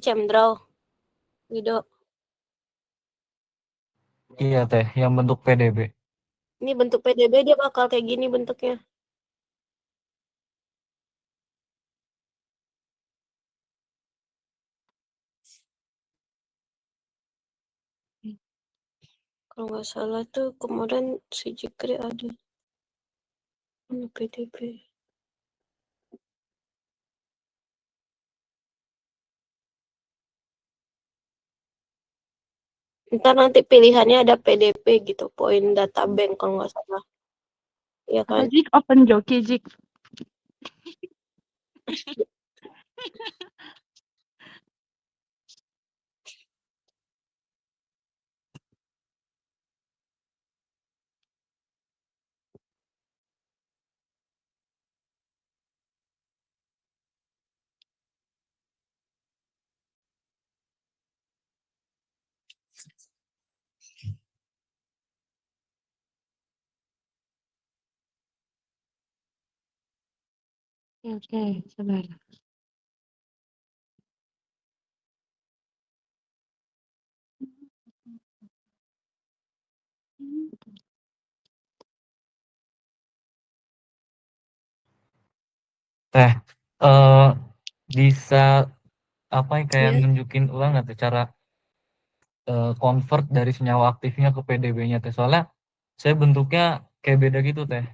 Cemdrau, Wido. Iya teh, yang bentuk PDB. Ini bentuk PDB dia bakal kayak gini bentuknya. Kalau nggak salah tuh kemarin si Jikri ada. Ini PDB. Ntar nanti pilihannya ada PDP gitu, Point Data Bank kalau nggak salah. Iya Apa kan? Jik? Open joki Jik. Oke, sabar. Teh, eh bisa apa ya, kayak Iya. nunjukin ulang nggak tuh cara convert dari senyawa aktifnya ke PDB-nya teh? Soalnya saya bentuknya kayak beda gitu teh.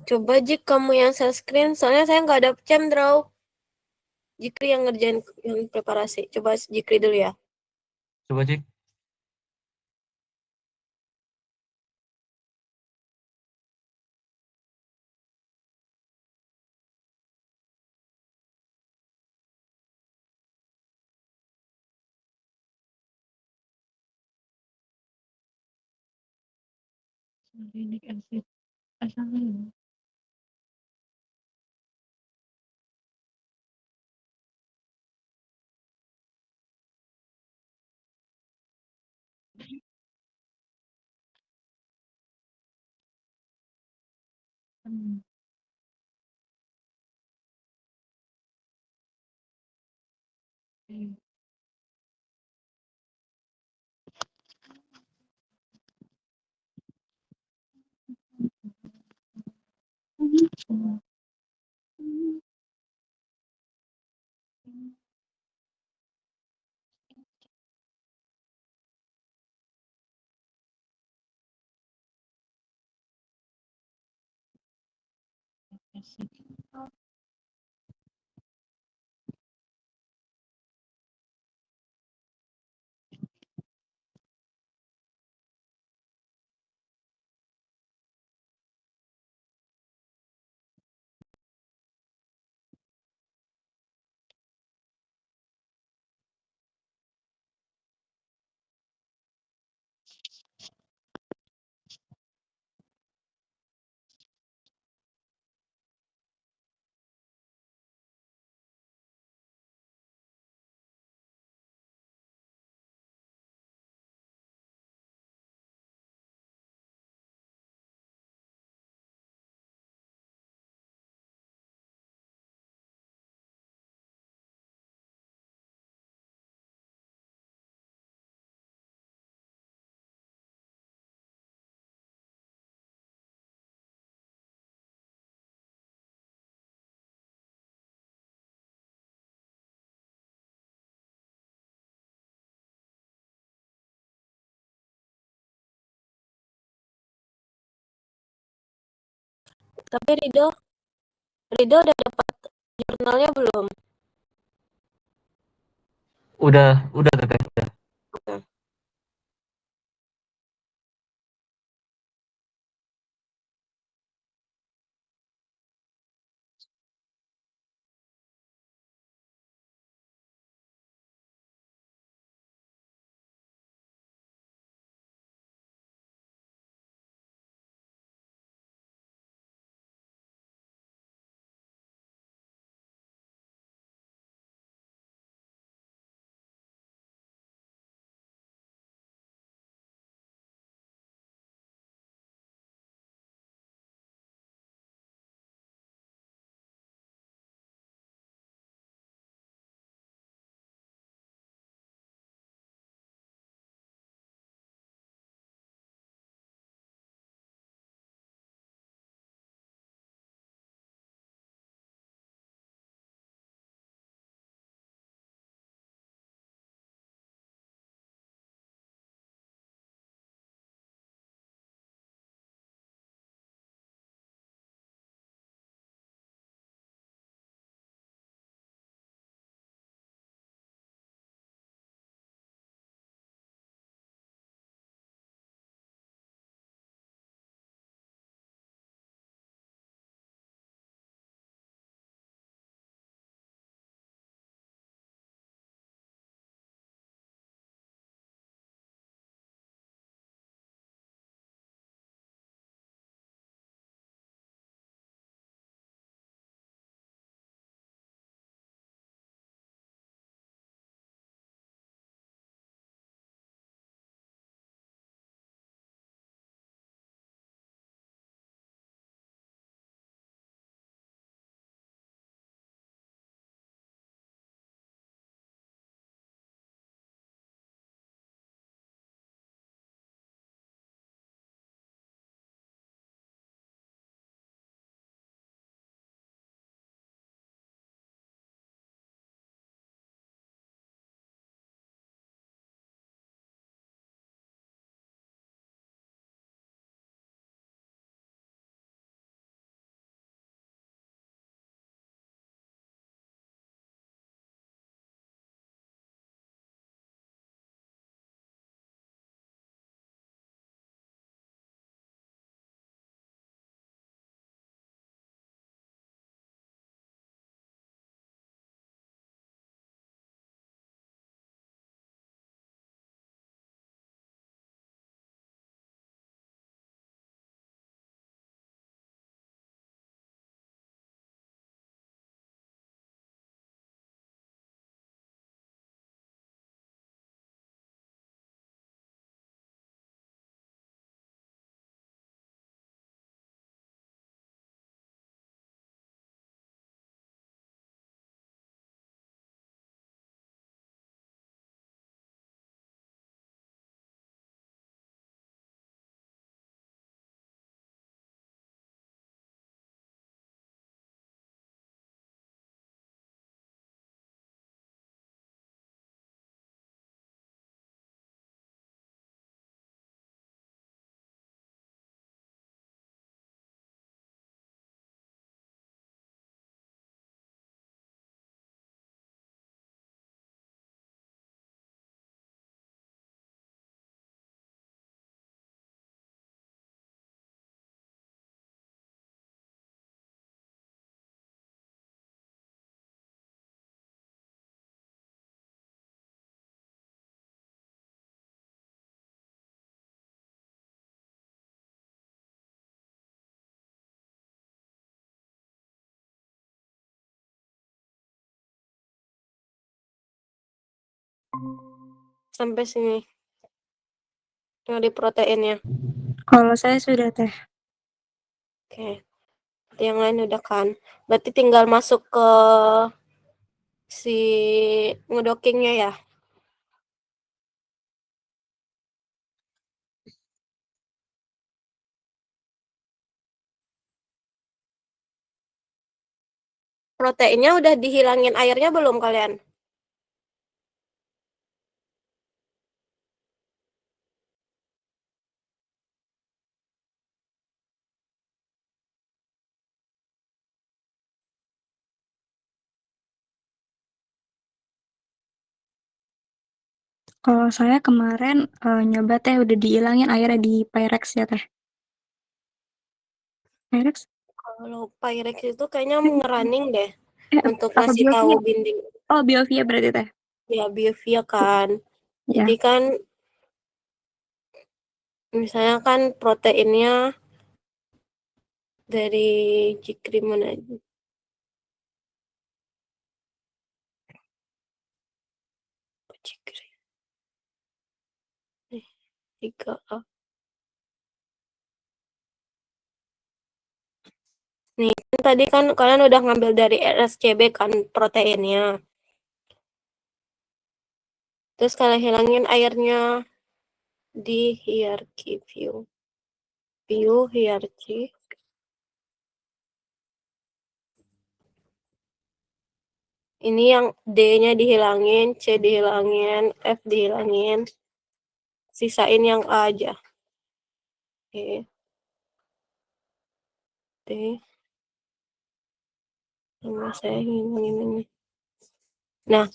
Coba Jik kamu yang share screen, soalnya saya nggak ada Cemdrau. Jikri yang ngerjain yang preparasi. Coba Jikri dulu ya. Coba cek. Ini kasih asalnya. Hmm. Oke. Tapi Rido udah dapat jurnalnya belum? Udah teh. Oke. sampai sini? Yang di proteinnya. Kalau saya sudah teh. Oke. Yang lain udah kan. Berarti tinggal masuk ke si ngedokingnya ya. Proteinnya udah dihilangin airnya belum kalian? Kalau saya kemarin nyoba teh udah dihilangin airnya di Pyrex ya teh. Pyrex? Kalau Pyrex itu kayaknya ngerunning deh untuk apa ngasih tahu Biovia? binding. Oh, Biovia berarti teh. Ya, Biovia kan. Ya. Jadi kan misalnya kan proteinnya dari Jikri mana aja. Jikri. 3A. Nih, tadi kan kalian udah ngambil dari RSCB kan proteinnya. Terus kalian hilangin airnya di hierarchy view. View hierarchy. Ini yang D-nya dihilangin, C dihilangin, F dihilangin. Sisain yang A aja. Oke. D. Sama saya hilangin ini. Nah,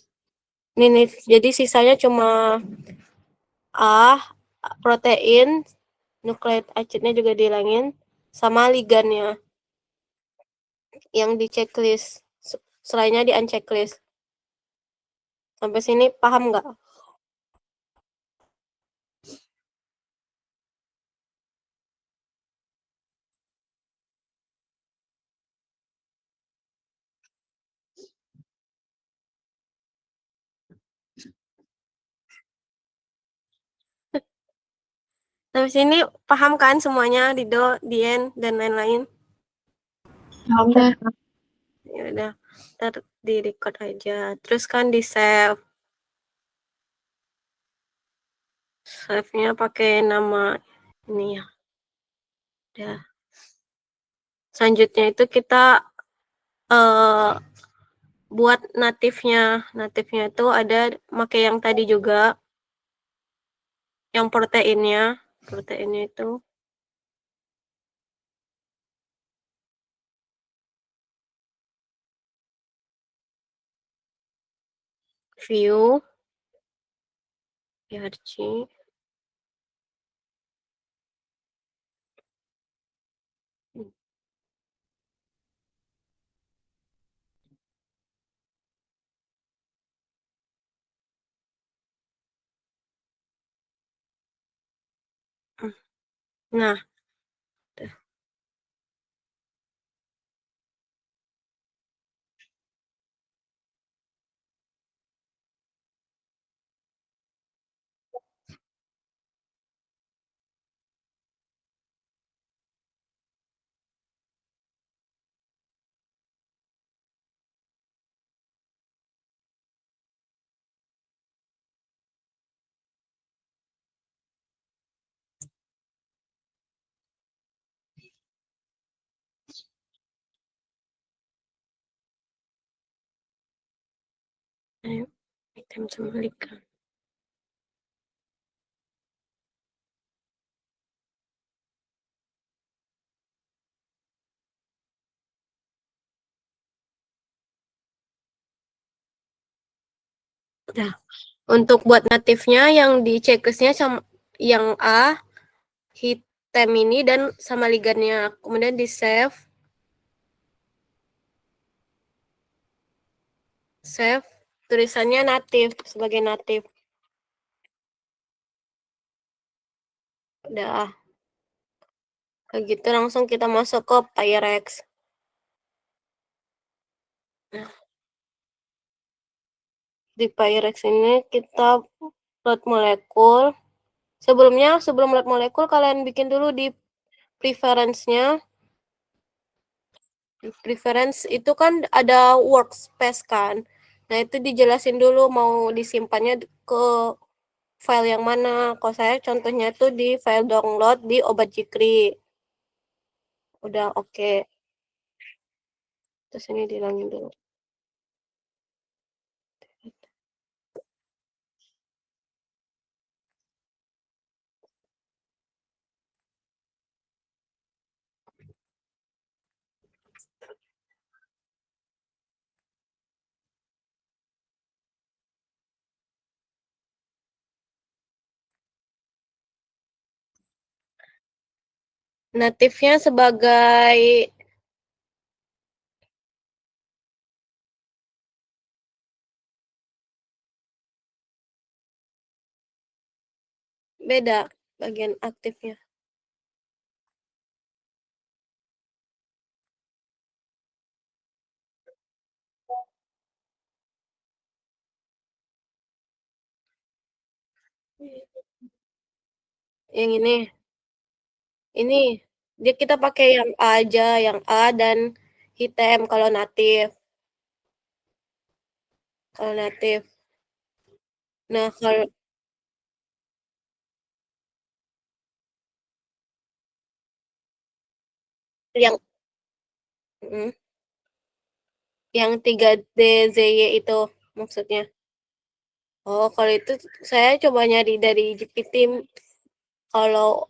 ini nih, jadi sisanya cuma A, protein, nucleic acidnya juga dihilangin, sama ligannya yang di checklist. Selainnya di unchecklist. Sampai sini paham nggak? Sampai sini paham kan semuanya, Dido, Dien, dan lain-lain? Paham deh. Ya udah, ntar di record aja. Terus kan di save. Save-nya pakai nama ini ya. Udah. Selanjutnya itu kita buat natifnya. Natifnya itu ada pakai yang tadi juga. Yang proteinnya. Proteinnya itu view hierarchy. Nah, ayo item sama ligan. Nah, untuk buat natifnya yang di checklistnya sama yang A, hitam ini dan sama ligannya. Kemudian di save. Save tulisannya natif sebagai natif. Udah. Kayak gitu langsung kita masuk ke Pyrex. Nah, di Pyrex ini kita load molekul. Sebelum load molekul, kalian bikin dulu di preference-nya. Preference itu kan ada workspace kan. Nah, itu dijelasin dulu mau disimpannya ke file yang mana. Kalau saya contohnya itu di file download di Obat Jikri. Udah oke. Terus ini dihilangin dulu. Natifnya sebagai beda bagian aktifnya. Yang ini dia kita pakai yang A aja, yang A dan hitam kalau natif. Kalau natif. Nah, kalau yang yang 3DZY itu maksudnya. Oh, kalau itu saya coba nyari dari GPT. Kalau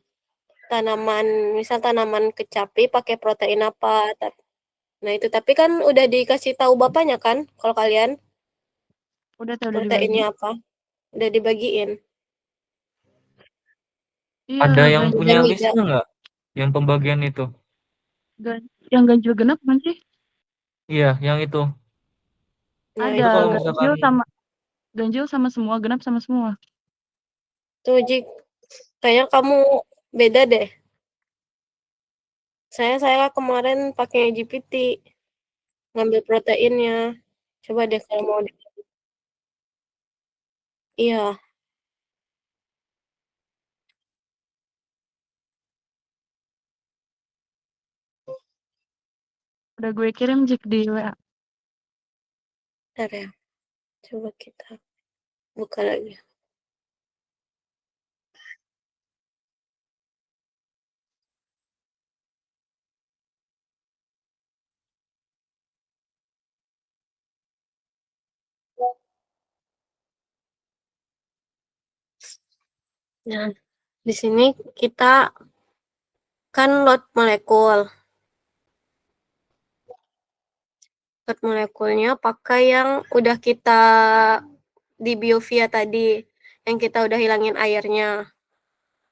misal tanaman kecapi pakai protein apa. Nah, itu tapi kan udah dikasih tahu bapaknya kan kalau kalian Udah tahu, udah dibagi. proteinnya apa. Udah dibagiin. Iya, Ada yang ganjil, punya Dan listnya nggak? Yang pembagian itu? yang ganjil genap kan sih? Iya, yang itu. nah, Ada Itu kalau itu misalkan ganjil sama semua, genap sama semua. tuh Jik, kayaknya kamu beda deh. Saya kemarin pakai GPT ngambil proteinnya. Coba deh kalau mau. Iya, Udah gue kirim Jik di WA. bentar ya. Coba kita buka lagi. Nah, di sini kita kan load molekul. Load molekulnya pakai yang udah kita di biovia tadi, yang kita udah hilangin airnya.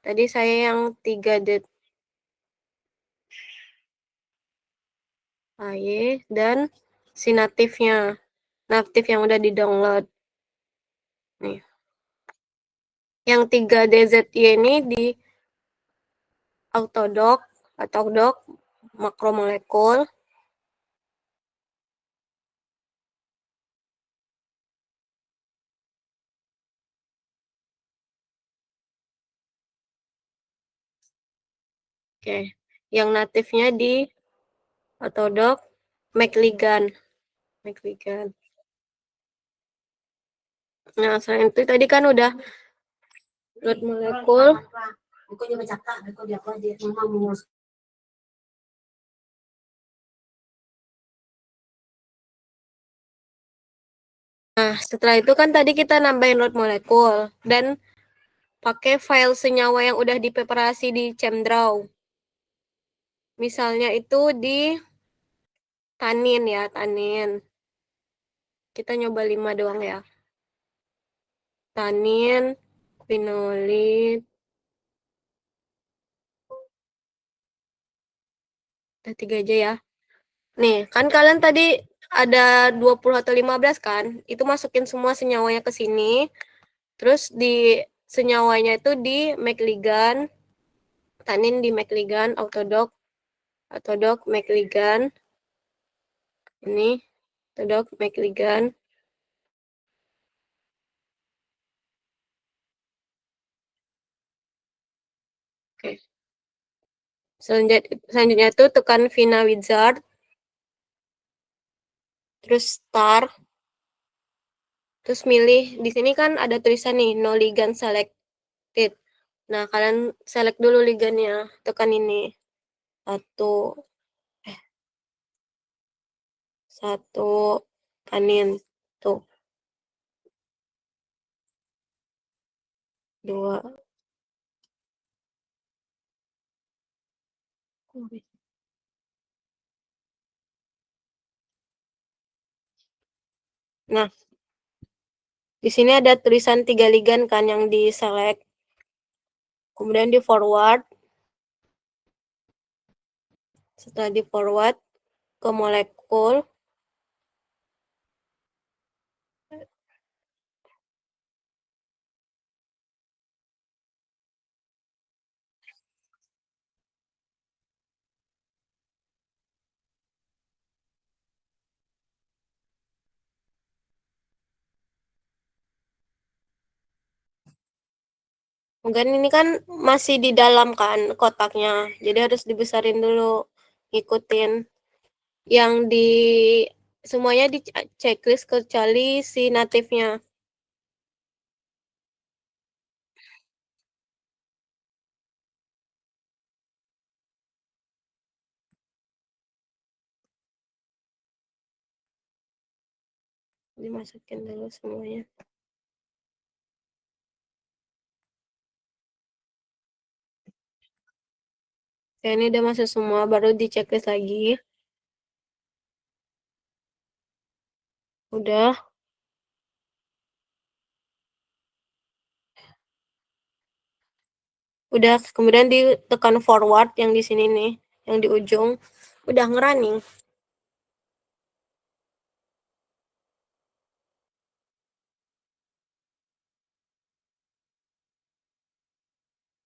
Tadi saya yang 3D dan si natifnya. Natif yang udah di-download. Nih. Yang 3DZY ini di Autodoc atau doc makromolekul. Oke. Yang natifnya di Autodoc McLigan. Nah, selain itu tadi kan udah load molekul. Nah, setelah itu kan tadi kita nambahin load molekul dan pakai file senyawa yang udah dipreparasi di ChemDraw. Misalnya itu di tanin ya, tanin. Kita nyoba 5 doang ya. Tanin, quinolit. Udah 3 aja ya. Nih, kan kalian tadi ada 20 atau 15 kan? Itu masukin semua senyawanya ke sini. Terus di senyawanya itu di McLigan, tanin di McLigan, Autodoc, McLigan. Ini Autodoc, McLigan. Oke. Selanjutnya tuh tekan Vina Wizard. Terus start. Terus milih di sini kan ada tulisan nih no ligand selected. Nah, kalian select dulu ligandnya. Tekan ini. Satu kanin. Tuh. 2. Nah, di sini ada tulisan 3 ligand kan yang di select. Kemudian di forward. Setelah di forward ke molekul. Kemudian ini kan masih di dalam kan kotaknya. Jadi harus dibesarin dulu. Ikutin yang di semuanya di checklist kecuali si natifnya. Dimasukin dulu semuanya. Ya, ini udah masuk semua, baru di checklist lagi. Udah. Udah, kemudian ditekan forward yang di sini nih, yang di ujung. Udah ngerunning.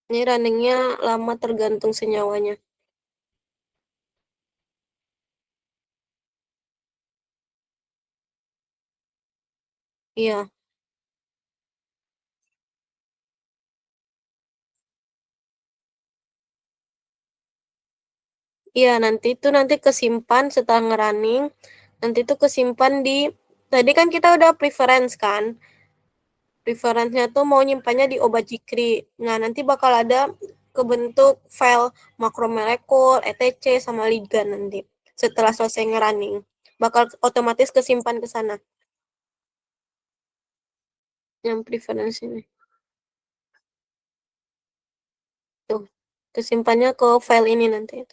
Ini runningnya lama tergantung senyawanya. Iya. Iya, nanti kesimpan setelah ngerunning. Nanti itu kesimpan di, tadi kan kita udah preference kan. Preference-nya tuh mau nyimpannya di obat jikri. Nah, nanti bakal ada kebentuk file makromolekul, etc. sama ligand nanti. Setelah selesai ngerunning. Bakal otomatis kesimpan ke sana. Yang preference ini. Tuh, kesimpannya ke file ini nanti.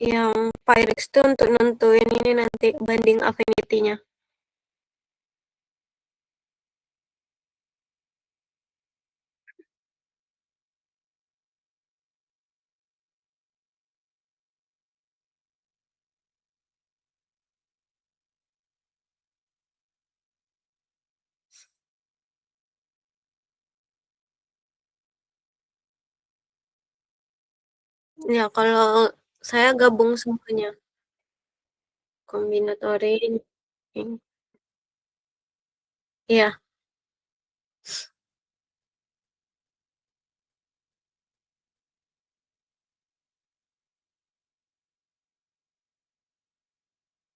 Yang Pyrex itu untuk nentuin ini nanti banding affinity-nya. Ya, kalau saya gabung semuanya. Kombinatori. Iya.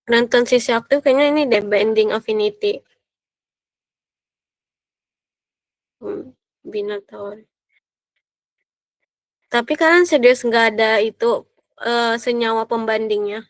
Penonton sisi aktif kayaknya ini deh, binding affinity. Kombinatori. Tapi kalian serius nggak ada itu senyawa pembandingnya?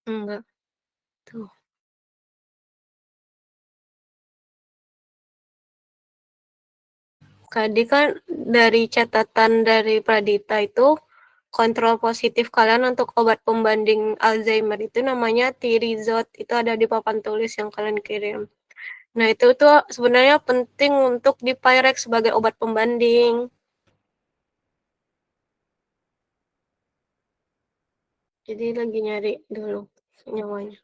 Enggak, tuh. Tadi kan dari catatan dari Pradita itu, kontrol positif kalian untuk obat pembanding Alzheimer itu namanya Tirizot, itu ada di papan tulis yang kalian kirim. Nah, itu tuh sebenarnya penting untuk di Pyrex sebagai obat pembanding. Jadi lagi nyari dulu senyawanya.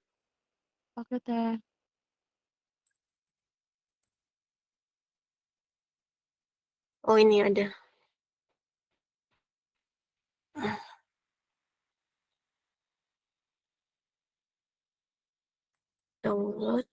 Oke, Teh. Oh, ini ada. Download.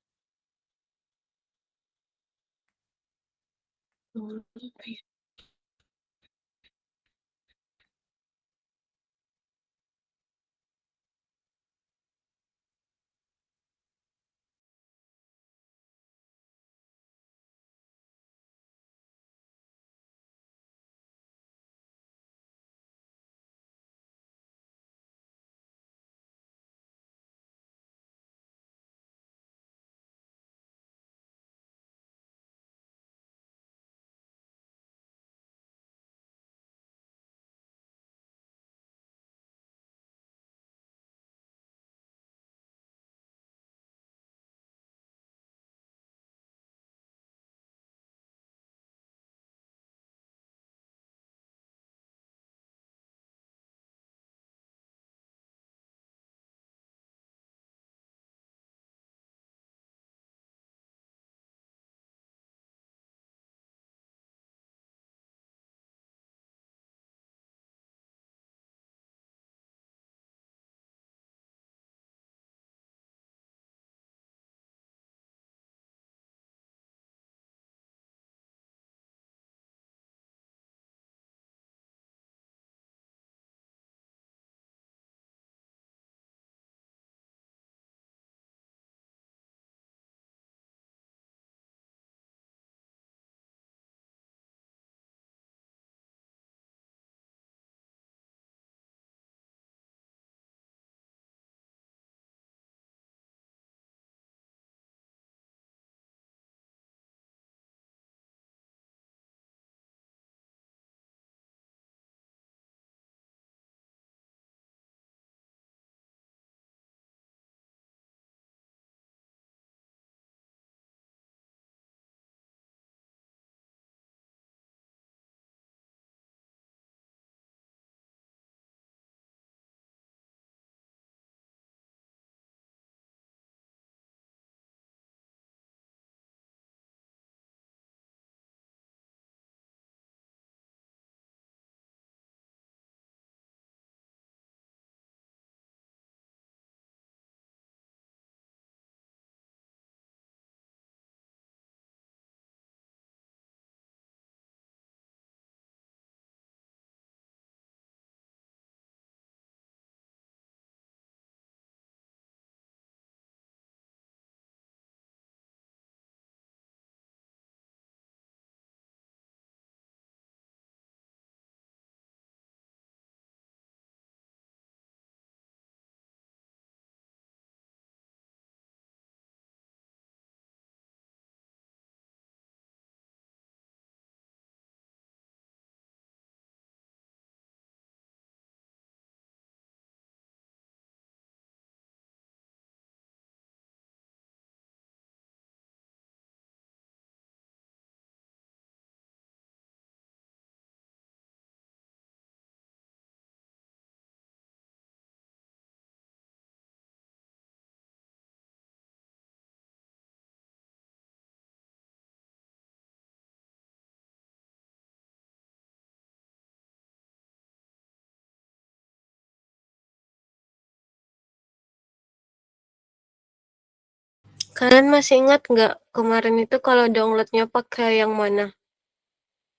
Kalian masih ingat nggak kemarin itu kalau downloadnya pakai yang mana?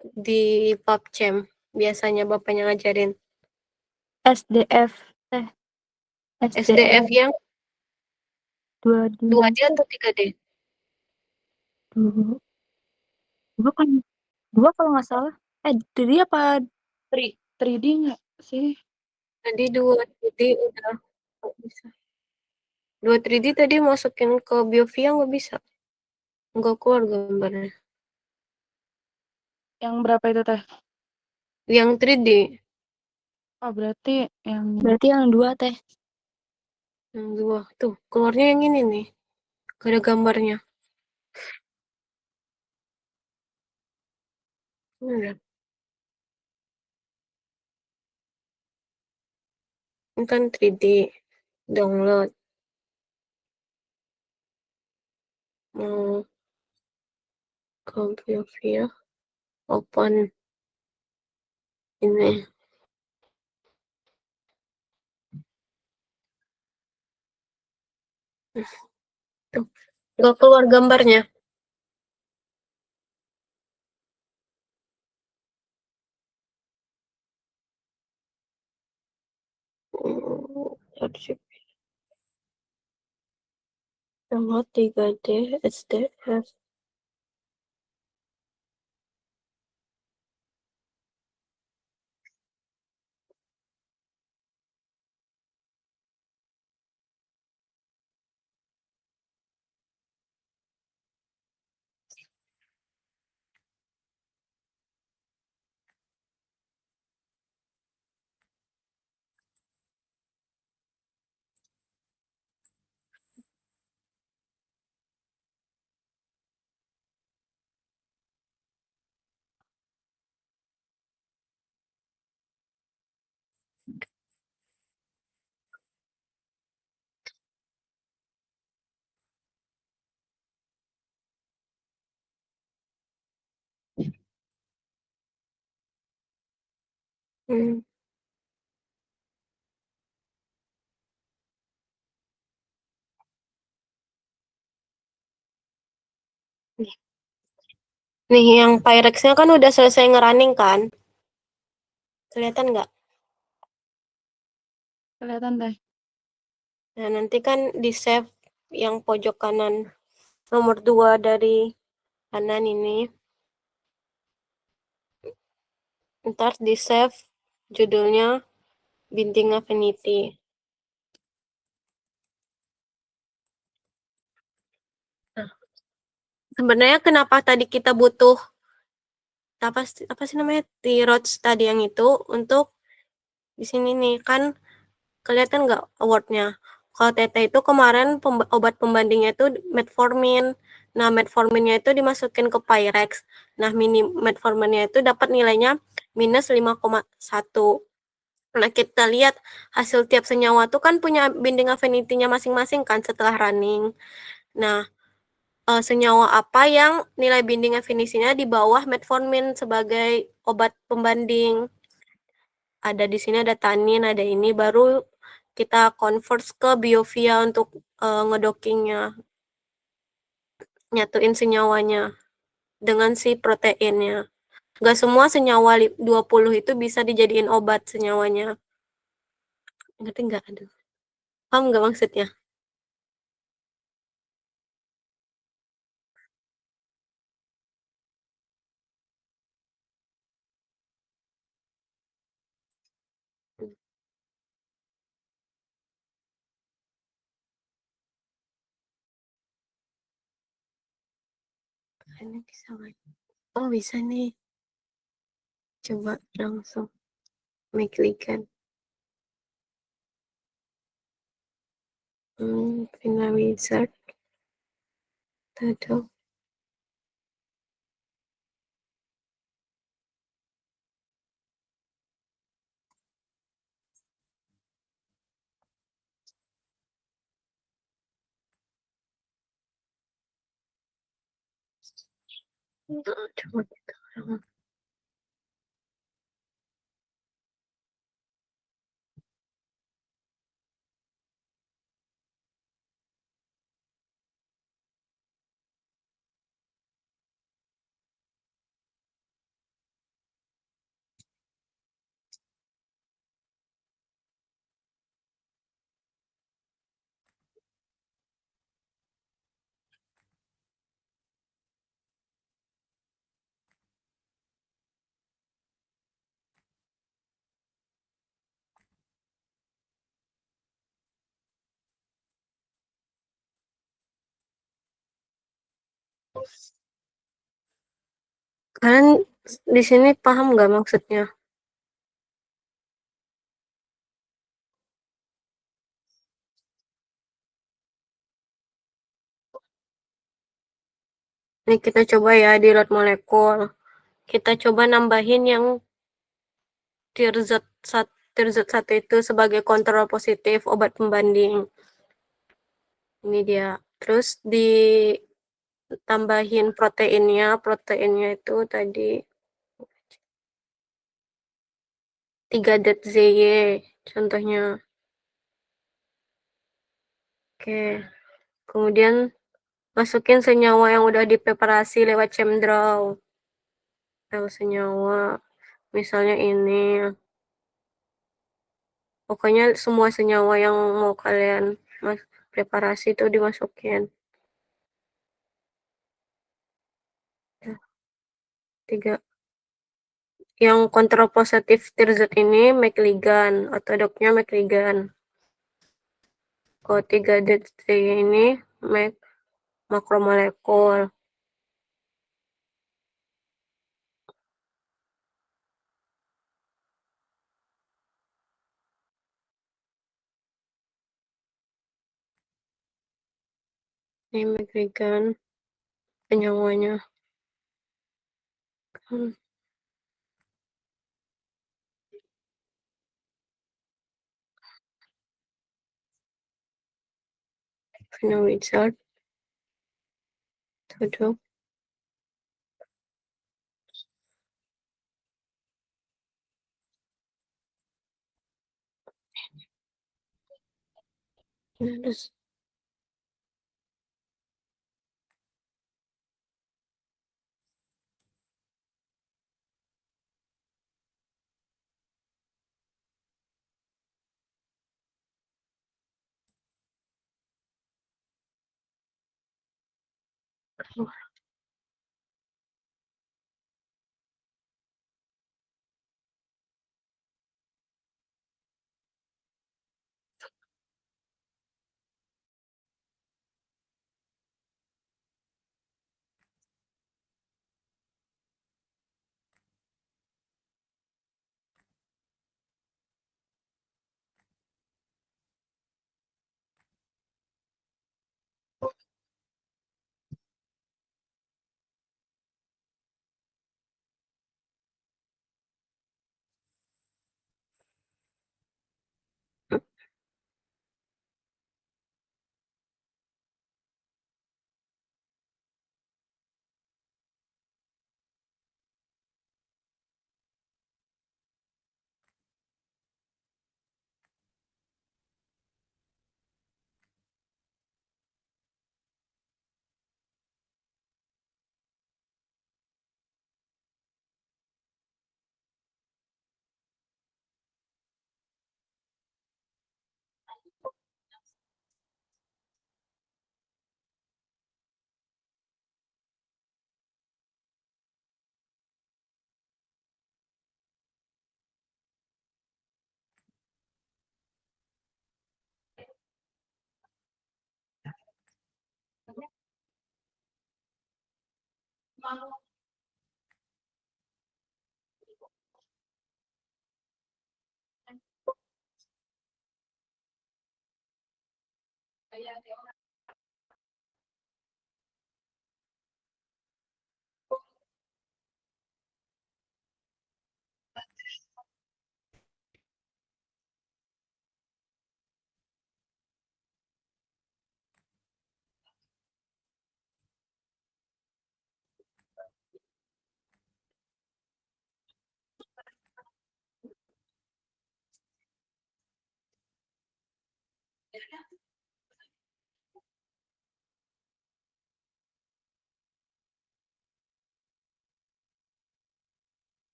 Di PubChamp, biasanya bapaknya ngajarin. SDF teh. SDF yang 2D 2D atau 3D? dulu. Dua kan 2 kalau nggak salah. Jadi apa 3D nggak sih? Tadi 2D udah nggak bisa. Dua 3D tadi masukin ke Biovia nggak bisa. Nggak keluar gambarnya. Yang berapa itu teh? Yang 3D. Oh berarti yang Berarti yang 2 teh. Yang 2. Tuh, keluarnya yang ini nih. Gak ada gambarnya. Udah. Ini kan 3D. Download. Mau ke Biovia. Open. Ini. Tuh. Nggak keluar gambarnya. Arsip. Download 3D SDF. Hmm. Nih, yang Pyrex-nya kan udah selesai ngerunning kan? Kelihatan nggak? kelihatan teh. Nah, nanti kan di save yang pojok kanan nomor 2 dari kanan ini. Ntar di save judulnya Binting Affinity. Nah, sebenarnya kenapa tadi kita butuh apa sih namanya T-Rods tadi yang itu untuk di sini nih kan kelihatan nggak awardnya? Kalau Tete itu kemarin obat pembandingnya itu metformin. Nah, metforminnya itu dimasukin ke Pyrex. Nah, mini metforminnya itu dapat nilainya minus 5,1. Nah, kita lihat hasil tiap senyawa tuh kan punya binding affinity-nya masing-masing kan setelah running. Nah, senyawa apa yang nilai binding affinity-nya di bawah metformin sebagai obat pembanding? Ada di sini ada tanin, ada ini baru kita convert ke Biovia untuk ngedockingnya, nyatuin senyawanya dengan si proteinnya. Gak semua senyawa 20 itu bisa dijadiin obat senyawanya. Ngerti nggak? Aduh. Paham nggak maksudnya? Ini bisa nggak? Oh, bisa nih. Coba langsung klik-klikan. Final wizard. Tuh. Coba kita. Kalian di sini paham nggak maksudnya? Ini kita coba ya di load molekul. Kita coba nambahin yang tirzat 1 itu sebagai kontrol positif obat pembanding. Ini dia. Terus ditambahin proteinnya. Proteinnya itu tadi 3-ZY contohnya. Oke. Kemudian masukin senyawa yang udah dipreparasi lewat chemdraw. Senyawa. Misalnya ini. Pokoknya semua senyawa yang mau kalian preparasi itu dimasukin. 3. Yang kontrol positif tirzat ini McLigan, ortodoknya McLigan. Kalau 3-DT ini makromolekul. Ini McLigan penyawanya. Final result. Tuh. Terus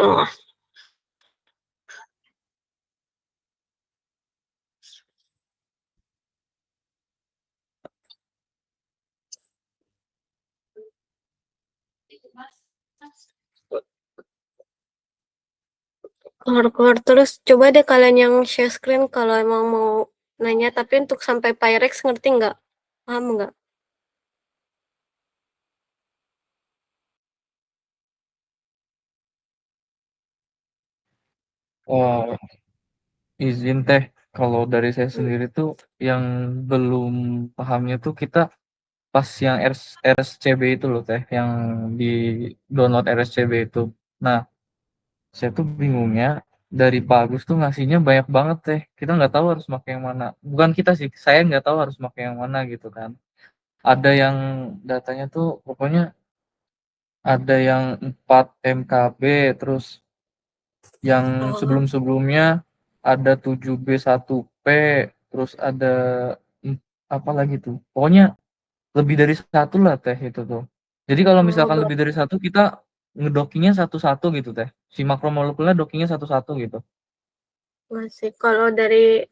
Oh. Keluar-keluar terus. Coba deh kalian yang share screen kalau emang mau nanya, tapi untuk sampai Pyrex ngerti nggak? Paham nggak? Oh, izin teh, kalau dari saya Hmm. sendiri tuh yang belum pahamnya tuh kita pas yang RSCB itu loh teh, yang di download RSCB itu. Nah, saya tuh bingungnya dari Pak Agus tuh ngasihnya banyak banget teh. Kita nggak tahu harus pakai yang mana. Bukan kita sih, saya nggak tahu harus pakai yang mana gitu kan. Ada yang datanya tuh pokoknya ada yang 4 MKB, terus yang Oh, sebelum-sebelumnya ada 7B1P, terus ada apa lagi tuh. Pokoknya lebih dari satu lah teh itu tuh. Jadi kalau misalkan lebih dari satu kita ngedockingnya satu-satu gitu teh. Si makromolekulnya dockingnya satu-satu gitu. masih. Kalau dari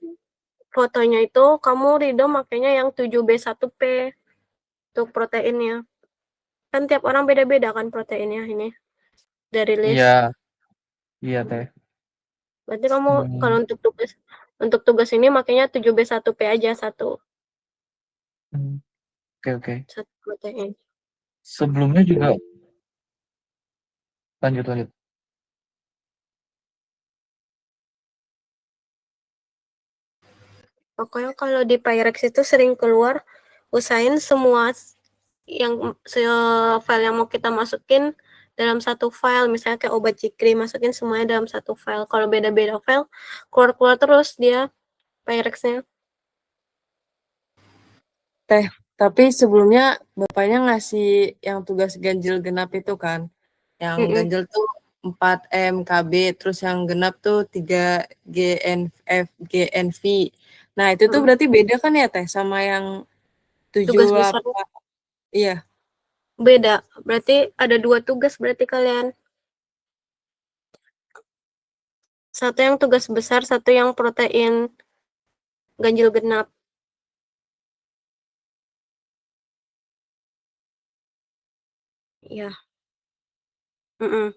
fotonya itu, kamu Rido makanya yang 7B1P untuk proteinnya. Kan tiap orang beda-beda kan proteinnya ini dari list. Iya, iya teh. Berarti kamu kalau Hmm, untuk tugas ini makanya 7B1P aja satu hmm, oke oke. protein. Sebelumnya juga lanjut lanjut. Pokoknya kalau di Pyrex itu sering keluar, usahain semua yang file yang mau kita masukin dalam satu file, misalnya kayak obat cikri, masukin semuanya dalam satu file. Kalau beda-beda file, keluar-keluar terus dia Pyrex-nya. Teh, tapi sebelumnya bapaknya ngasih yang tugas ganjil genap itu kan. Yang ganjil tuh 4 MKB, terus yang genap tuh 3 GNV. Nah, itu tuh berarti beda kan ya, Teh, sama yang Tugas besar 78. Iya. beda. Berarti ada 2 tugas berarti kalian. Satu yang tugas besar, satu yang protein ganjil genap. Ya. Mm-mm.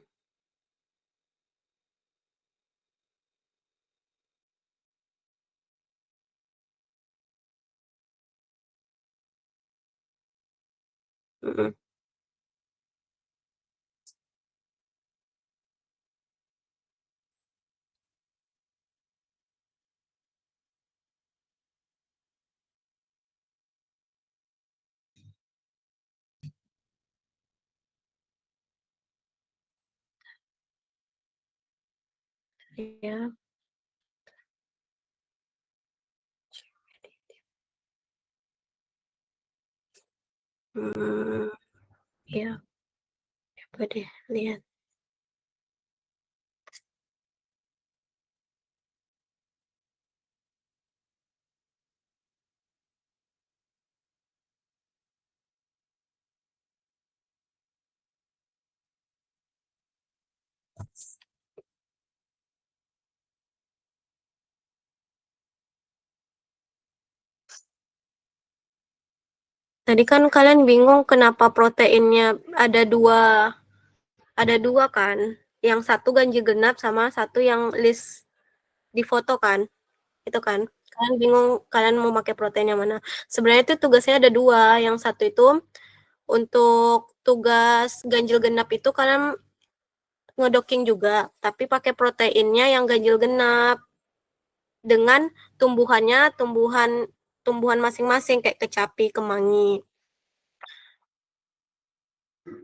Mm-mm. Ya. Ya. Coba deh lihat. Tadi kan kalian bingung kenapa proteinnya ada dua kan? Yang satu ganjil genap sama satu yang list di foto kan? Itu kan? Kalian bingung kalian mau pakai protein yang mana? Sebenarnya itu tugasnya ada dua. Yang satu itu untuk tugas ganjil genap itu kalian ngedocking juga, tapi pakai proteinnya yang ganjil genap dengan tumbuhan masing-masing kayak kecapi, kemangi.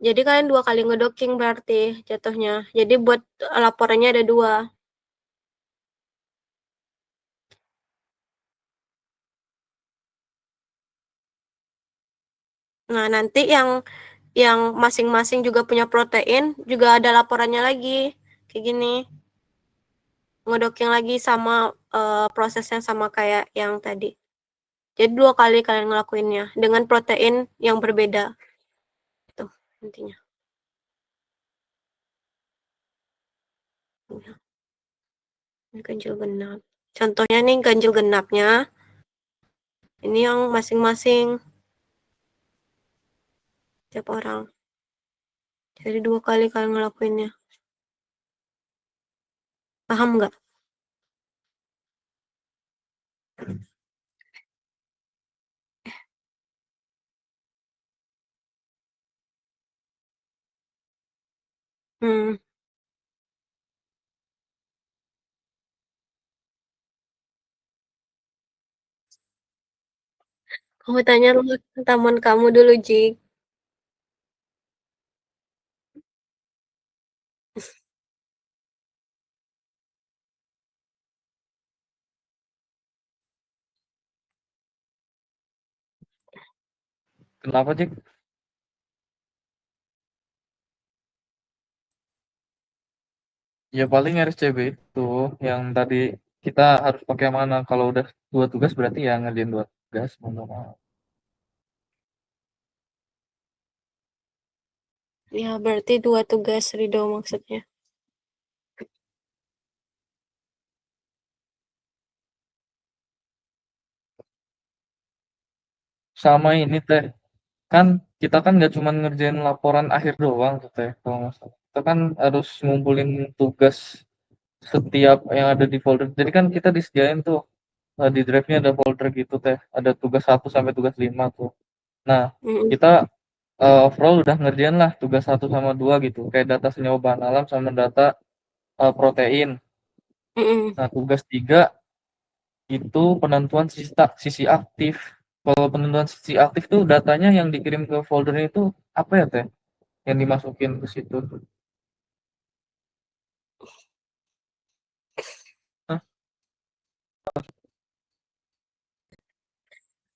Jadi kalian 2 kali ngedocking berarti jatuhnya. Jadi buat laporannya ada 2. Nah, nanti yang masing-masing juga punya protein juga ada laporannya lagi. Kayak gini. Ngedocking lagi sama prosesnya sama kayak yang tadi. Jadi 2 kali kalian ngelakuinnya dengan protein yang berbeda. Itu intinya. Ganjil genap. Contohnya nih ganjil genapnya. Ini yang masing-masing tiap orang. Jadi 2 kali kalian ngelakuinnya. Paham nggak? Hmm. Kamu tanya dulu teman kamu dulu, Jik. Kenapa, Cik? Ya paling RSCB itu yang tadi kita harus pakai mana. Kalau udah 2 tugas berarti ya ngerjain 2 tugas mau nggak mau. Ya, berarti 2 tugas Ridho maksudnya. Sama ini teh, kan kita kan nggak cuma ngerjain laporan akhir doang tuh teh. Kalau nggak salah. Kita kan harus ngumpulin tugas setiap yang ada di folder. Jadi kan kita disediain tuh di drive-nya ada folder gitu teh. Ada tugas 1 sampai tugas 5 tuh. Nah, Mm-mm. kita overall udah ngerjain lah tugas 1 sama 2 gitu. Kayak data senyawa bahan alam sama data protein. Mm-mm. Nah, tugas 3 itu penentuan sisi aktif. Kalau penentuan sisi aktif tuh datanya yang dikirim ke foldernya itu apa ya teh? Yang dimasukin ke situ. Hah?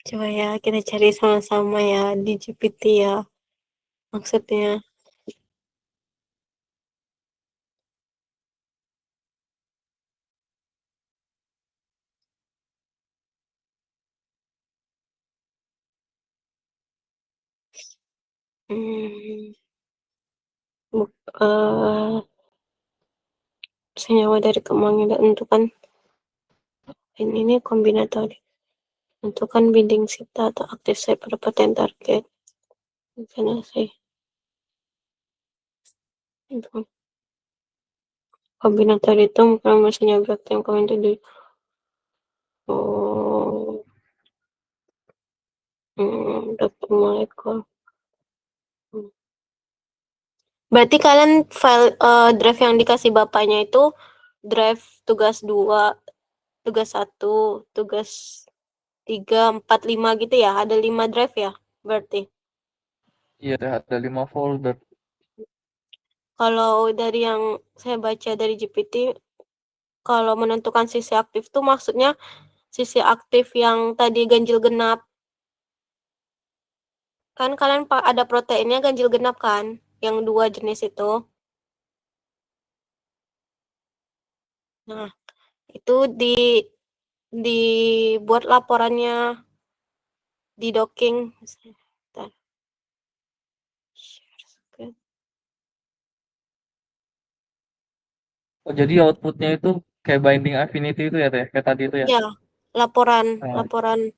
Coba ya kita cari sama-sama ya di GPT ya. Maksudnya. Hmm. Senyawa dari kembang yang tentukan ini kombinatori. Tentukan binding sita atau aktif site pada protein target. Karena sih itu kombinator itu bukan maksudnya berarti yang komen itu di daftar molekul. Berarti kalian file drive yang dikasih bapaknya itu drive tugas 2, tugas 1, tugas 3, 4, 5 gitu ya? Ada 5 drive ya? Berarti. Iya teh ada 5 folder. Kalau dari yang saya baca dari GPT, kalau menentukan sisi aktif tuh maksudnya sisi aktif yang tadi ganjil genap. Kan kalian ada proteinnya ganjil genap kan? Yang 2 jenis itu. Nah, itu dibuat laporannya di docking. Bentar. Share screen. Oh, jadi outputnya itu kayak binding affinity itu ya teh, kayak tadi itu ya. Ya, laporan, Nah, laporan.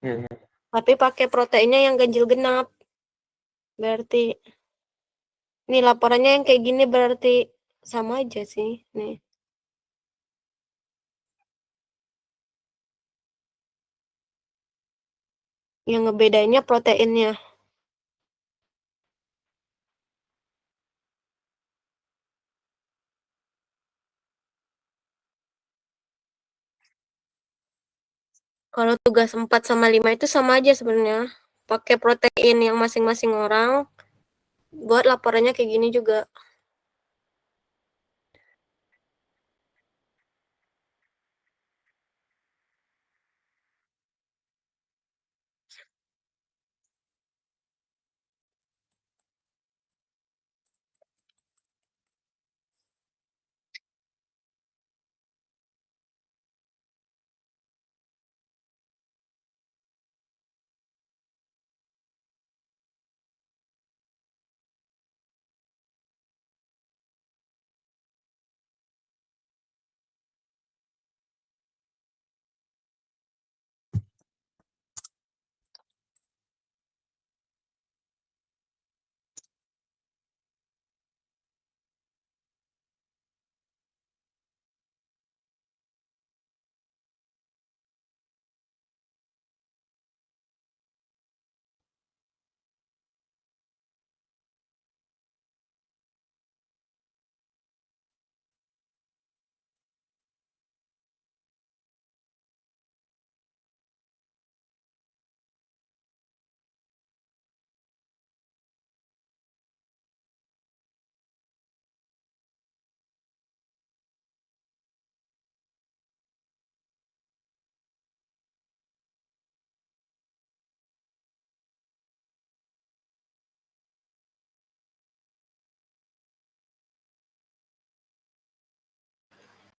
iya, iya. Tapi pakai proteinnya yang ganjil genap. Berarti ini laporannya yang kayak gini berarti sama aja sih. Nih. Yang ngebedainnya proteinnya. Kalau tugas 4 sama 5 itu sama aja sebenarnya. Pakai protein yang masing-masing orang. Buat laporannya kayak gini juga.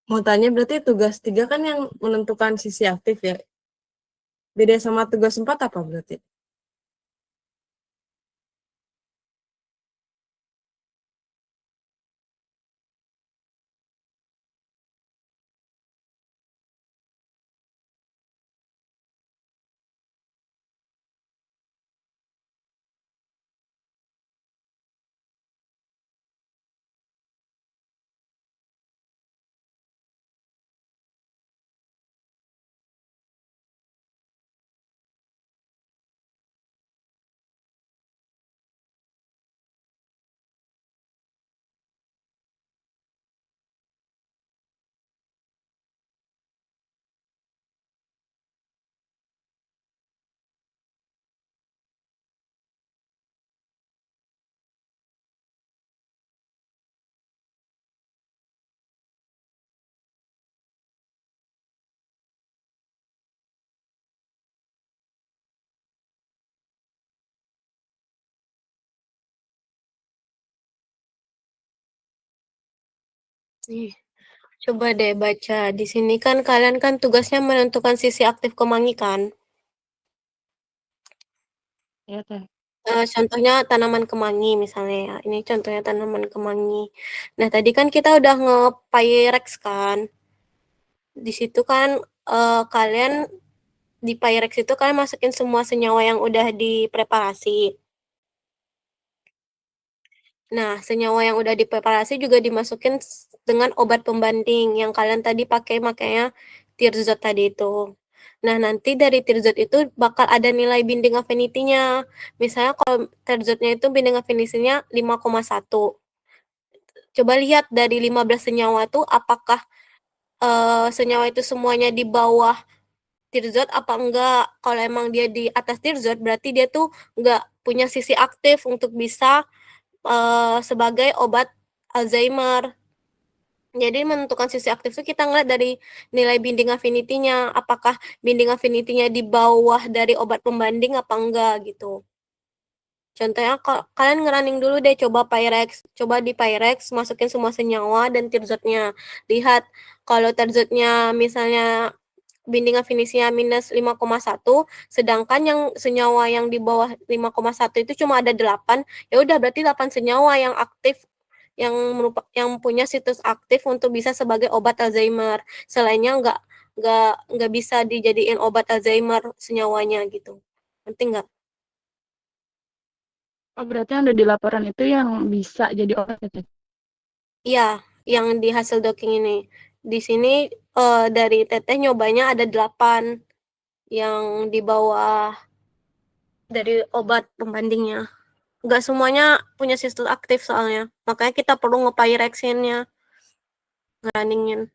Mau tanya berarti tugas 3 kan yang menentukan sisi aktif ya? Beda sama tugas 4 apa berarti? Nih, coba deh baca. Di sini kan kalian kan tugasnya menentukan sisi aktif kemangi kan? Ya, Teh. Contohnya tanaman kemangi misalnya ya, ini contohnya tanaman kemangi. Nah, tadi kan kita udah nge-Pyrex kan. Di situ kan, kalian di Pyrex itu kalian masukin semua senyawa yang udah dipreparasi. Nah, senyawa yang udah dipreparasi juga dimasukin dengan obat pembanding yang kalian tadi pakai makanya Tirzot tadi itu. Nah, nanti dari Tirzot itu bakal ada nilai binding affinity-nya. Misalnya kalau Tirzotnya itu binding affinity-nya 5,1. Coba lihat dari 15 senyawa tuh apakah, senyawa itu semuanya di bawah Tirzot apa enggak. Kalau emang dia di atas Tirzot berarti dia tuh enggak punya sisi aktif untuk bisa sebagai obat Alzheimer. Jadi menentukan sisi aktif itu kita ngeliat dari nilai binding affinity-nya, apakah binding affinity-nya di bawah dari obat pembanding apa enggak gitu. Contohnya kalian ngerunning dulu deh coba di Pyrex masukin semua senyawa dan Tirzotnya. Lihat kalau Tirzotnya misalnya binding affinity-nya minus 5,1, sedangkan yang senyawa yang di bawah 5,1 itu cuma ada 8, ya udah berarti 8 senyawa yang aktif yang punya situs aktif untuk bisa sebagai obat Alzheimer. Selainnya nggak bisa dijadiin obat Alzheimer senyawanya gitu. Penting nggak? Oh, berarti yang ada di laporan itu yang bisa jadi obat ya, Teh? Iya, yang di hasil docking ini. Di sini dari Teteh nyobanya ada 8 yang di bawah dari obat pembandingnya. Nggak semuanya punya situs aktif soalnya. Makanya kita perlu nge-Pyrex-nya, nge-runningin.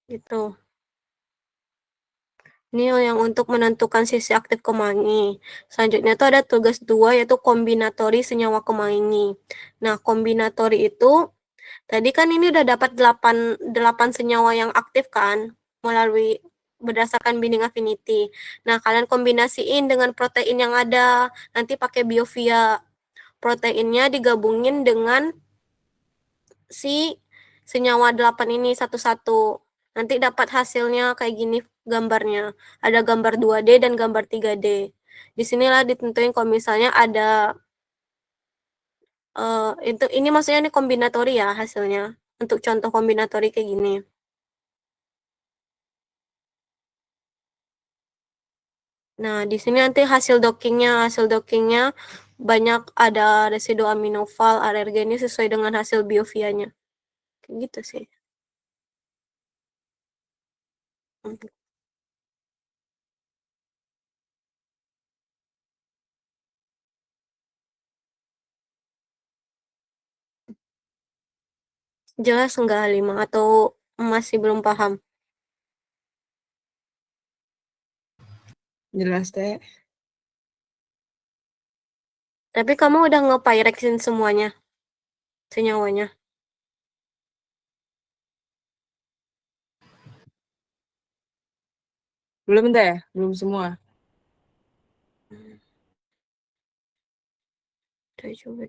Gitu. Ini yang untuk menentukan sisi aktif kemangi. Selanjutnya tuh ada tugas 2 yaitu kombinatori senyawa kemangi. Nah, kombinatori itu tadi kan ini udah dapat 8 senyawa yang aktif kan melalui berdasarkan binding affinity. Nah, kalian kombinasiin dengan protein yang ada. Nanti pakai biofia. Proteinnya digabungin dengan si senyawa 8 ini satu-satu. Nanti dapat hasilnya kayak gini gambarnya. Ada gambar 2D dan gambar 3D. Disinilah ditentuin kalau misalnya ada ini maksudnya ini kombinatori ya hasilnya. Untuk contoh kombinatori kayak gini. Nah, di sini nanti hasil dockingnya banyak ada residu aminofal, alergennya sesuai dengan hasil biofianya. Kayak gitu sih. Jelas enggak Halimah atau masih belum paham? Jelas Teh. Tapi kamu udah nge-Pyrexin semuanya, senyawanya? Belum Teh, belum semua. Udah coba.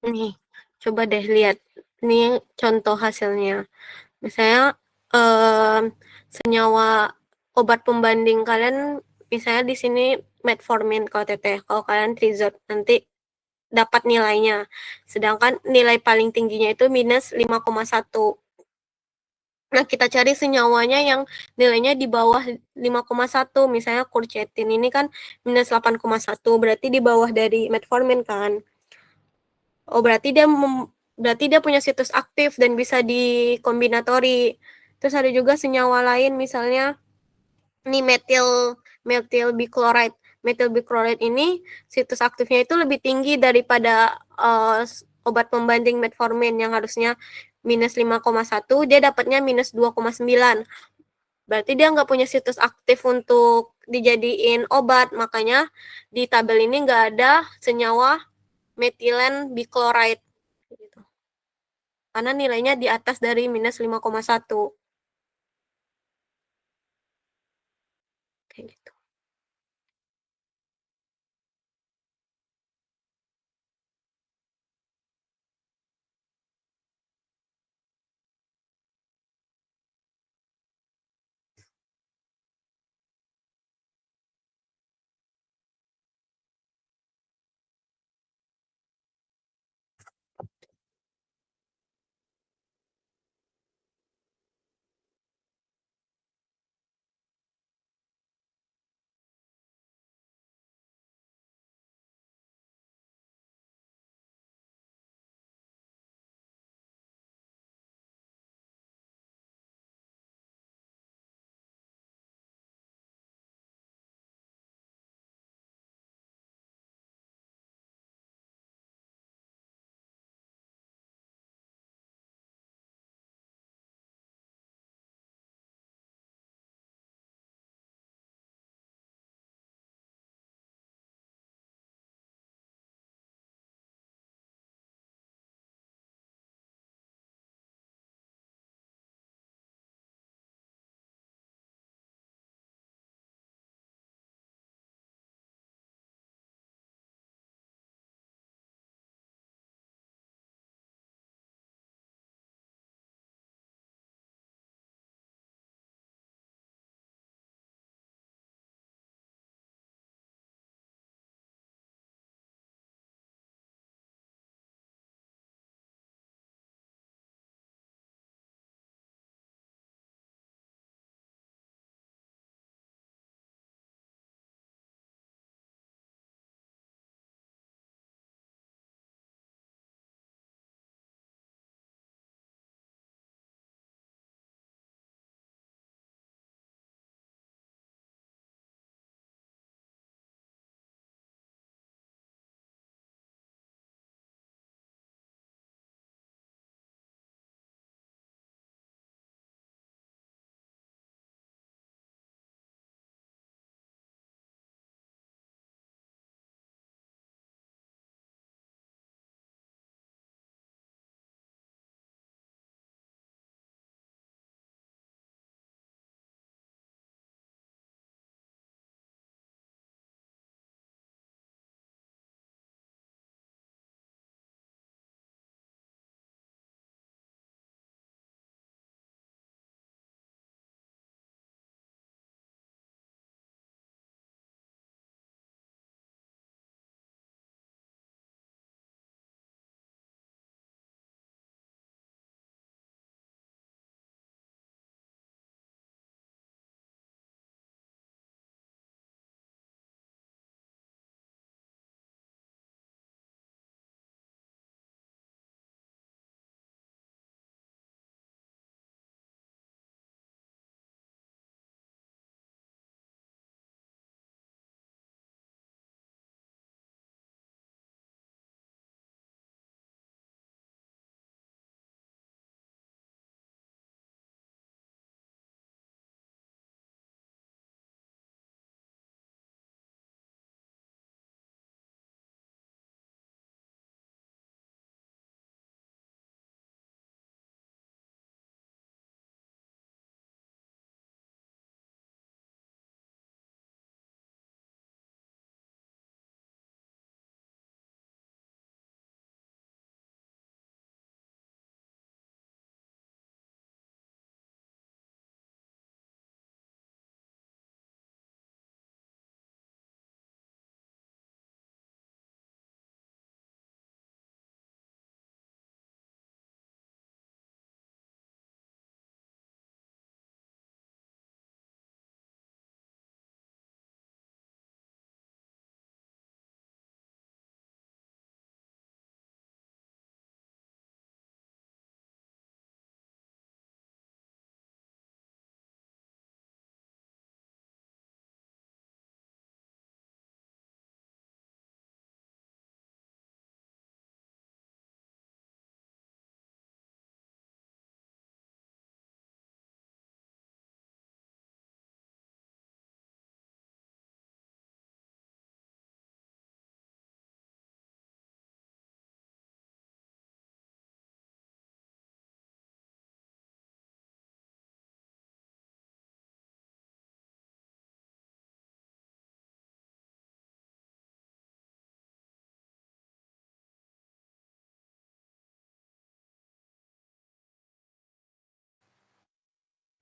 Nih, coba deh lihat. Ini contoh hasilnya. Misalnya senyawa obat pembanding kalian misalnya di sini metformin kalau teteh. Kalau kalian trizot nanti dapat nilainya. Sedangkan nilai paling tingginya itu minus 5,1. Nah, kita cari senyawanya yang nilainya di bawah 5,1. Misalnya quercetin ini kan minus 8,1, berarti di bawah dari metformin kan. Oh, berarti dia punya situs aktif dan bisa dikombinatori. Terus ada juga senyawa lain misalnya ini methyl bichloride. Methyl bichloride ini situs aktifnya itu lebih tinggi daripada obat pembanding metformin yang harusnya minus 5,1, dia dapatnya minus 2,9. Berarti dia nggak punya situs aktif untuk dijadiin obat, makanya di tabel ini nggak ada senyawa metilen bichloride. Gitu. Karena nilainya di atas dari minus 5,1. Kayak gitu.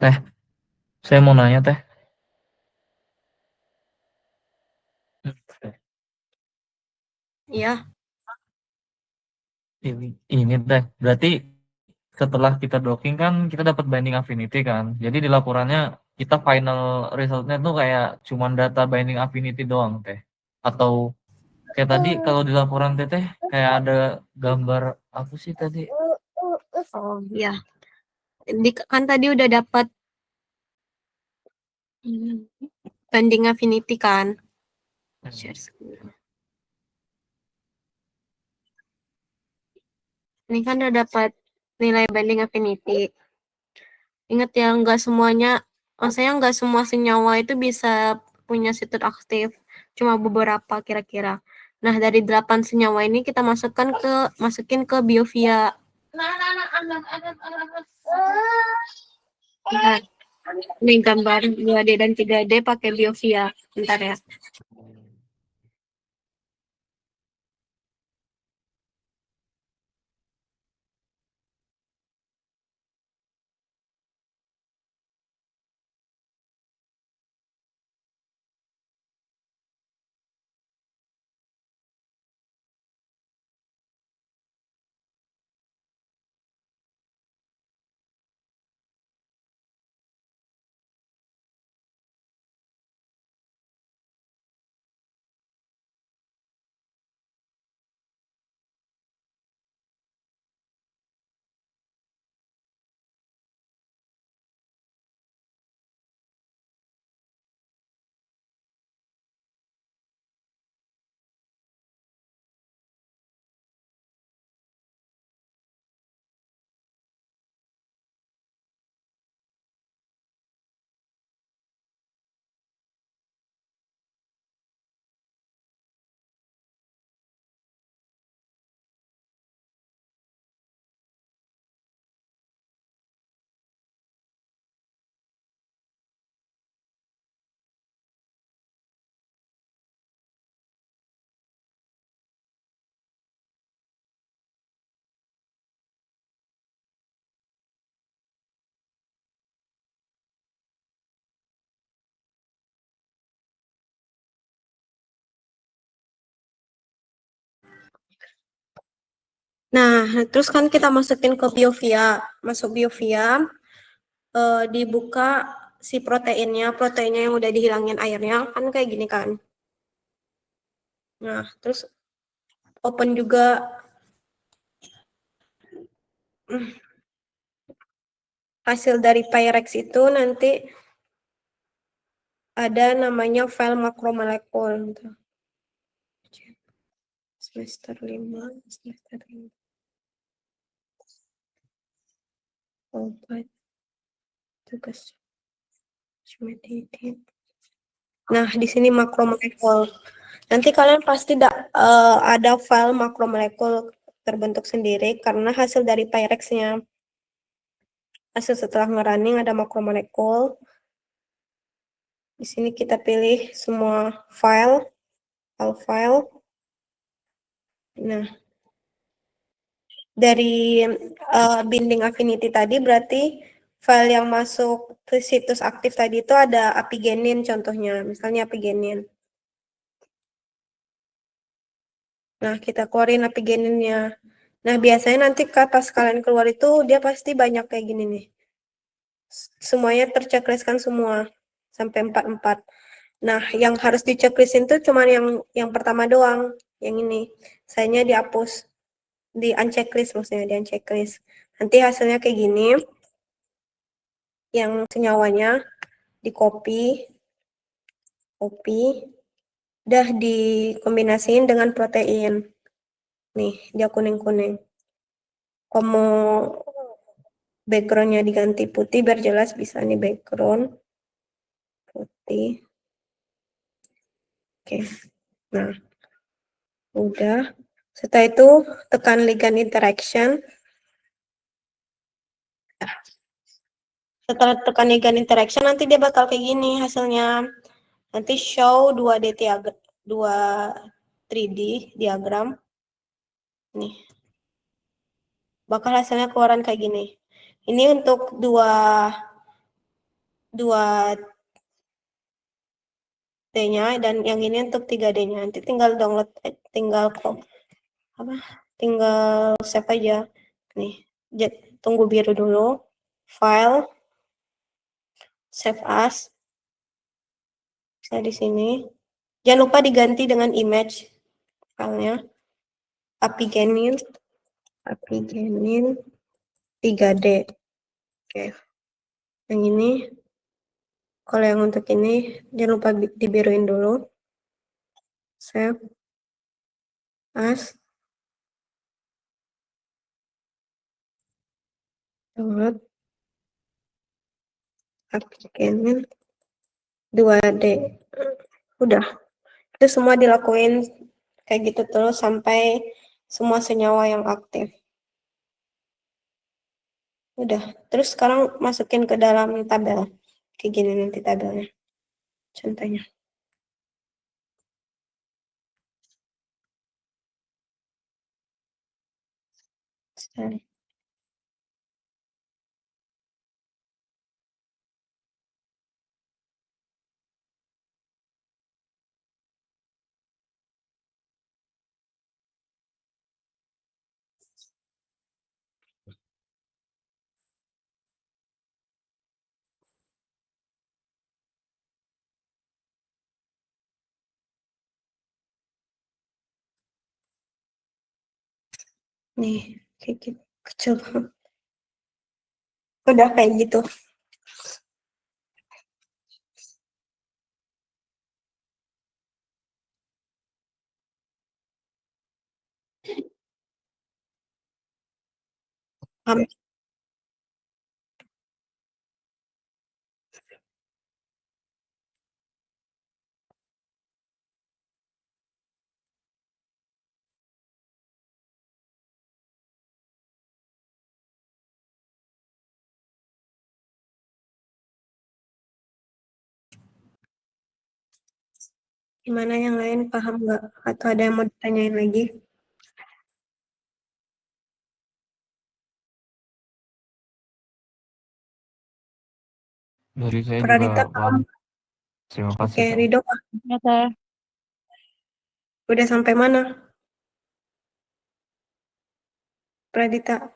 Teh, saya mau nanya Teh. Iya. Ini Teh, berarti setelah kita docking kan kita dapat binding affinity kan. Jadi di laporannya kita final resultnya tuh kayak cuman data binding affinity doang Teh. Atau kayak tadi kalau di laporan Teteh kayak ada gambar apa sih tadi? Oh iya. Kan tadi udah dapat binding affinity kan. Share screen. Ini kan udah dapat nilai binding affinity. Ingat ya, nggak semuanya, maksudnya nggak semua senyawa itu bisa punya situs aktif. Cuma beberapa kira-kira. Nah, dari 8 senyawa ini kita masukin ke biofia. Nah, ini gambar 2D dan 3D pakai biofia. Bentar ya. Nah, terus kan kita masukin ke biofia. Masuk biofia, dibuka si proteinnya yang udah dihilangin airnya, kan kayak gini kan. Nah, terus open juga hasil dari Pyrex itu nanti ada namanya file makromolekul. Semester 5, semester 5. Obat, tugas meditatif. Nah, di sini makromolekul. Nanti kalian pasti ada file makromolekul terbentuk sendiri karena hasil dari Pyrex-nya. Hasil setelah ngerunning ada makromolekul. Di sini kita pilih semua file. Nah, dari binding affinity tadi berarti file yang masuk ke situs aktif tadi itu ada apigenin contohnya, misalnya apigenin. Nah, kita keluarin apigeninnya. Nah, biasanya nanti pas kalian keluar itu dia pasti banyak kayak gini nih. Semuanya terchecklistkan semua sampai 44. Nah, yang harus dichecklistin tuh cuma yang pertama doang, yang ini. Sayanya dihapus, di unchecklist maksudnya, di unchecklist. Nanti hasilnya kayak gini. Yang senyawanya di copy, udah dikombinasiin dengan protein. Nih, dia kuning-kuning. Kalau mau background-nya diganti putih biar jelas bisa nih background putih. Oke. Nah, udah. Setelah itu tekan ligand interaction. Setelah tekan ligand interaction nanti dia bakal kayak gini hasilnya. Nanti show 2D 3D diagram. Nih. Bakal hasilnya keluaran kayak gini. Ini untuk dua 2 D-nya dan yang ini untuk 3D-nya. Nanti tinggal download, tinggal save aja. Nih, tunggu biru dulu. File, save as. Saya di sini. Jangan lupa diganti dengan image filenya. Apigenin 3D. Oke. Yang ini, kalau yang untuk ini, jangan lupa dibiruin dulu. Save as. Download. Apigenin 2D. Udah. Itu semua dilakuin kayak gitu terus sampai semua senyawa yang aktif. Udah. Terus sekarang masukin ke dalam tabel. Kayak gini nanti tabelnya. Contohnya. Sorry. Nih, kayak gitu. Kecil banget. Udah kayak gitu. Paham? Gimana yang lain paham nggak? Atau ada yang mau ditanyain lagi? Dari saya juga Pradita paham. paham? Terima Oke, kasih, Teh. Ridho Ya, Teh. udah sampai mana? Pradita.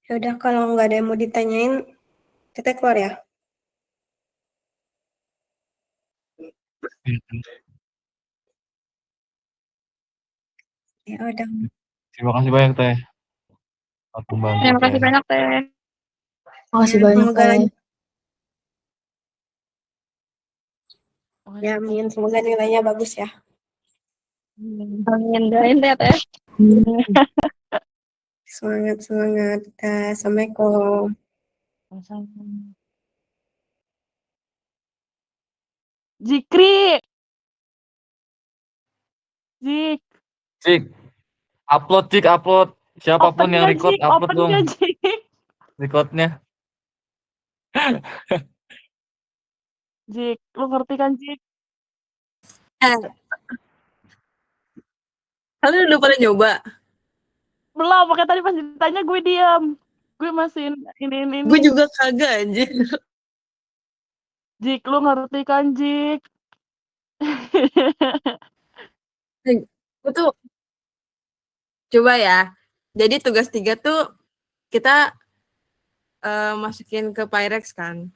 Ya udah, kalau nggak ada yang mau ditanyain, kita keluar ya. Ya udah. Terima kasih banyak, Teh. Aku bantu, Terima kasih Teh. banyak, Teh. Makasih Ya, banyak, semoga Teh. lancar. Makasih, Ya, Teh. amin. Semoga nilainya bagus ya. Amin. Doain deh, Teh. Semangat, semangat. Assalamualaikum. Zikri. Zik. Cik, upload, Cik, upload. Siapapun Open yang gak, record, Zik? upload Open dong gak, Zik? recordnya. Zik, lu ngerti kan, Zik? Kalian udah pada nyoba? Belum, makanya tadi pas ditanya gue diam. Gue masih ini. Gue juga kagak anjir. Zik, lu ngerti kan, Zik? Gue tuh coba ya. Jadi tugas 3 tuh kita masukin ke Pyrex kan.